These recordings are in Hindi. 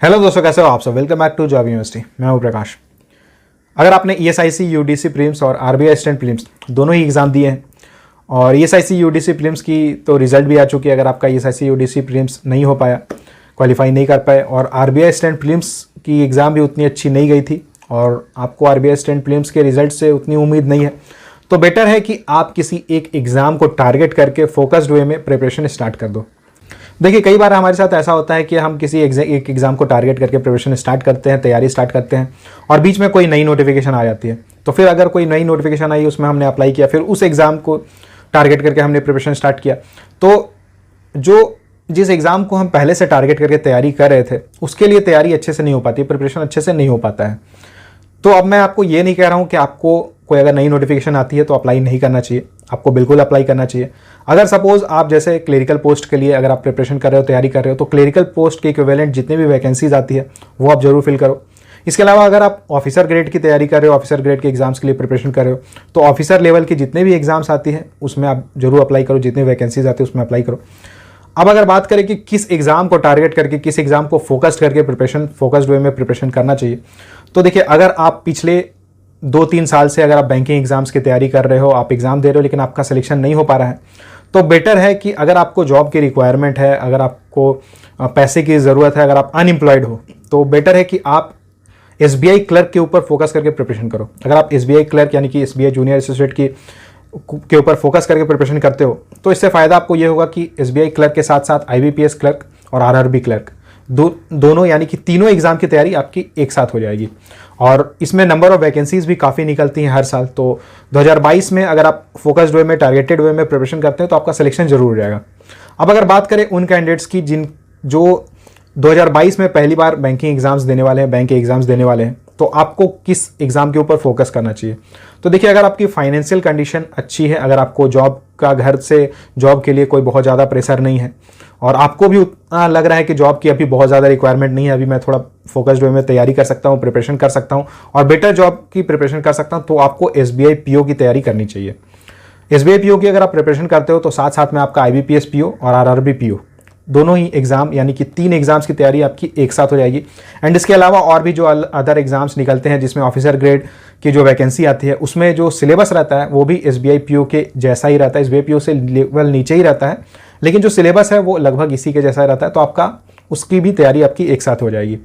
हेलो दोस्तों, कैसे हो आप सब। Welcome back to job university. मैं हूं प्रकाश। अगर आपने ESIC UDC प्रीलिम्स और RBI असिस्टेंट प्रीलिम्स दोनों ही एग्ज़ाम दिए हैं और ESIC UDC प्रीलिम्स की तो रिजल्ट भी आ चुकी है। अगर आपका ESIC UDC प्रीलिम्स नहीं हो पाया, क्वालिफाई नहीं कर पाए और RBI असिस्टेंट प्रीलिम्स की एग्ज़ाम भी उतनी अच्छी नहीं गई थी और आपको RBI असिस्टेंट प्रीलिम्स के रिजल्ट से उतनी उम्मीद नहीं है, तो बेटर है कि आप किसी एक एग्ज़ाम को टारगेट करके फोकस्ड वे में प्रिपरेशन स्टार्ट कर दो। देखिए, कई बार हमारे साथ ऐसा होता है कि हम किसी एक एग्ज़ाम को टारगेट करके प्रिपरेशन स्टार्ट करते हैं, तैयारी स्टार्ट करते हैं और बीच में कोई नई नोटिफिकेशन आ जाती है। तो फिर अगर कोई नई नोटिफिकेशन आई, उसमें हमने अप्लाई किया, फिर उस एग्ज़ाम को टारगेट करके हमने प्रिपरेशन स्टार्ट किया, तो जिस एग्ज़ाम को हम पहले से टारगेट करके तैयारी कर रहे थे उसके लिए तैयारी अच्छे से नहीं हो पाती, प्रिपरेशन अच्छे से नहीं हो पाता है। तो अब मैं आपको ये नहीं कह रहा हूँ कि आपको कोई अगर नई नोटिफिकेशन आती है तो अप्लाई नहीं करना चाहिए, आपको बिल्कुल अप्लाई करना चाहिए। अगर सपोज आप जैसे क्लरिकल पोस्ट के लिए अगर आप प्रिपरेशन कर रहे हो, तैयारी कर रहे हो, तो क्लरिकल पोस्ट के इक्विवेलेंट जितने भी वैकेंसीज आती है वो आप जरूर फिल करो। इसके अलावा अगर आप ऑफिसर ग्रेड की तैयारी कर रहे हो, ऑफिसर ग्रेड के एग्जाम्स के लिए प्रिपरेशन कर रहे हो, तो ऑफिसर लेवल की जितने भी एग्जाम्स आती हैं उसमें आप जरूर अप्लाई करो, जितने वैकेंसीज आती है उसमें अप्लाई करो। अब अगर बात करें कि किस एग्ज़ाम को टारगेट करके, किस एग्ज़ाम को फोकस्ड करके प्रिपरेशन, फोकस्ड वे में प्रिपरेशन करना चाहिए, तो देखिए, अगर आप पिछले 2-3 साल से अगर आप बैंकिंग एग्जाम्स की तैयारी कर रहे हो, आप एग्ज़ाम दे रहे हो लेकिन आपका सिलेक्शन नहीं हो पा रहा है, तो बेटर है कि अगर आपको जॉब की रिक्वायरमेंट है, अगर आपको पैसे की ज़रूरत है, अगर आप अनएम्प्लॉयड हो, तो बेटर है कि आप SBI क्लर्क के ऊपर फोकस करके प्रिपरेशन करो। अगर आप SBI क्लर्क यानी कि SBI जूनियर एसोसिएट के ऊपर फोकस करके प्रिपरेशन करते हो, तो इससे फ़ायदा आपको ये होगा कि SBI क्लर्क के साथ साथ IBPS क्लर्क और RRB क्लर्क दोनों यानी कि तीनों एग्ज़ाम की तैयारी आपकी एक साथ हो जाएगी और इसमें नंबर ऑफ वैकेंसीज भी काफ़ी निकलती हैं हर साल। तो 2022 में अगर आप फोकस्ड वे में, टारगेटेड वे में प्रिपरेशन करते हैं तो आपका सिलेक्शन जरूर हो जाएगा। अब अगर बात करें उन कैंडिडेट्स की जो 2022 में पहली बार बैंकिंग एग्जाम्स देने वाले हैं, बैंक के एग्जाम्स देने वाले हैं, तो आपको किस एग्ज़ाम के ऊपर फोकस करना चाहिए। तो देखिए, अगर आपकी फाइनेंशियल कंडीशन अच्छी है, अगर आपको जॉब का, घर से जॉब के लिए कोई बहुत ज़्यादा प्रेशर नहीं है और आपको भी उतना लग रहा है कि जॉब की अभी बहुत ज़्यादा रिक्वायरमेंट नहीं है, अभी मैं थोड़ा फोकस्ड वे में तैयारी कर सकता हूँ, प्रिपरेशन कर सकता हूँ और बेटर जॉब की प्रिपरेशन कर सकता हूँ, तो आपको SBI PO की तैयारी करनी चाहिए। SBI PO की अगर आप प्रिपरेशन करते हो तो साथ साथ में आपका IBPS PO और RRB PO दोनों ही एग्ज़ाम यानी कि 3 एग्ज़ाम्स की तैयारी आपकी एक साथ हो जाएगी। एंड इसके अलावा और भी जो अदर एग्ज़ाम्स निकलते हैं जिसमें ऑफिसर ग्रेड की जो वैकेंसी आती है उसमें जो सिलेबस रहता है वो भी SBI PO के जैसा ही रहता है, SBI PO से लेवल नीचे ही रहता है, लेकिन जो सिलेबस है वो लगभग इसी के जैसा रहता है, तो आपका उसकी भी तैयारी आपकी एक साथ हो जाएगी।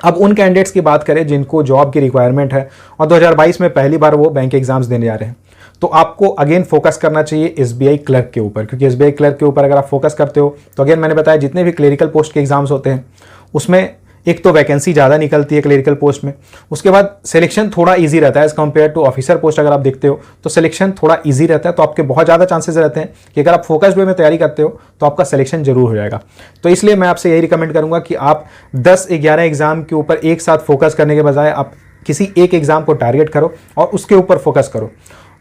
अब उन कैंडिडेट्स की बात करें जिनको जॉब की रिक्वायरमेंट है और 2022 में पहली बार वो बैंक एग्जाम्स देने जा रहे हैं, तो आपको अगेन फोकस करना चाहिए SBI क्लर्क के ऊपर, क्योंकि SBI क्लर्क के ऊपर अगर आप फोकस करते हो तो अगेन मैंने बताया जितने भी क्लरिकल पोस्ट के एग्जाम्स होते हैं उसमें एक तो वैकेंसी ज़्यादा निकलती है क्लरिकल पोस्ट में, उसके बाद सिलेक्शन थोड़ा इजी रहता है as compare to officer post. अगर आप देखते हो तो सिलेक्शन थोड़ा इजी रहता है, तो आपके बहुत ज़्यादा चांसेस रहते हैं कि अगर आप फोकस्ड वे में तैयारी करते हो तो आपका सिलेक्शन जरूर हो जाएगा। तो इसलिए मैं आपसे यही रिकमेंड करूँगा कि आप 10-11 एग्जाम के ऊपर एक साथ फोकस करने के बजाय आप किसी एक एग्ज़ाम को टारगेट करो और उसके ऊपर फोकस करो।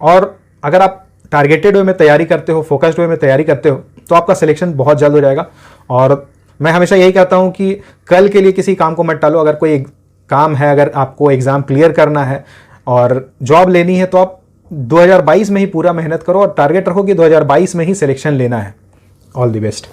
और अगर आप टारगेटेड वे में तैयारी करते हो, फोकस्ड वे में तैयारी करते हो, तो आपका सिलेक्शन बहुत जल्द हो जाएगा। और मैं हमेशा यही कहता हूं कि कल के लिए किसी काम को मत टालो। अगर कोई काम है, अगर आपको एग्ज़ाम क्लियर करना है और जॉब लेनी है, तो आप 2022 में ही पूरा मेहनत करो और टारगेट रखो कि 2022 में ही सिलेक्शन लेना है। All the best.